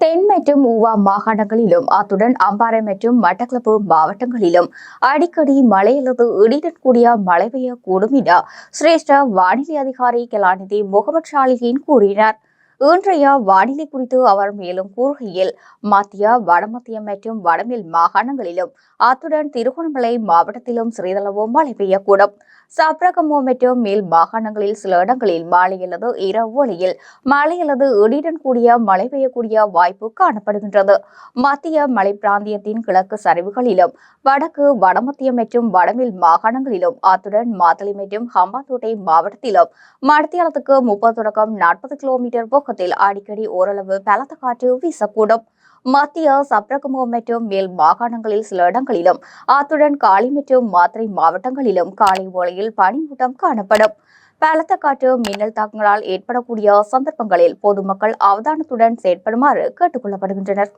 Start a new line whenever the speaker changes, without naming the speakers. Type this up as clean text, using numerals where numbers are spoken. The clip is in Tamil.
தென் மற்றும் ஊவா மாகாணங்களிலும் அத்துடன் அம்பாறை மற்றும் மட்டக்களப்பு மாவட்டங்களிலும் அடிக்கடி மழை அல்லது இடியுடன் கூடிய மழை பெய்யக்கூடும் என சிரேஷ்ட வானிலை அதிகாரி கலாநிதி முகமது ஷாலிஹின் கூறினார். இன்றைய வானிலை குறித்து அவர் மேலும் கூறுகையில், மத்திய வடமத்திய மற்றும் வடமேல் மாகாணங்களிலும் அத்துடன் திருகோணமலை மாவட்டத்திலும் சிறிதளவு மழை பெய்யக்கூடும். சப்ரகமோ மற்றும் மேல் மாகாணங்களில் சில இடங்களில் மாலை அல்லது இரவு வேளையில் மழை அல்லது இடியுடன் கூடிய மழை பெய்யக்கூடிய வாய்ப்பு காணப்படுகின்றது. மத்திய மலை பிராந்தியத்தின் கிழக்கு சரிவுகளிலும் வடக்கு வடமத்திய மற்றும் வடமேல் மாகாணங்களிலும் அத்துடன் மாத்தளை மற்றும் ஹம்பாந்தோட்டை மாவட்டத்திலும் மணித்தியாலத்துக்கு 30 தொடக்கம் 40 கிலோமீட்டர் வேகத்தில் அடிக்கடி ஓரளவு பலத்த காற்று வீசக்கூடும். மத்திய சப்ரகமோ மற்றும் மேல் மாகாணங்களில் சில இடங்களிலும் அத்துடன் காலி மற்றும் மாத்தறை மாவட்டங்களிலும் காலை வேளையில் பனிமூட்டம் காணப்படும். பலத்த காற்று மின்னல் தாக்கங்களால் ஏற்படக்கூடிய சந்தர்ப்பங்களில் பொதுமக்கள் அவதானத்துடன் செயற்படுமாறு கேட்டுக் கொள்ளப்படுகின்றனர்.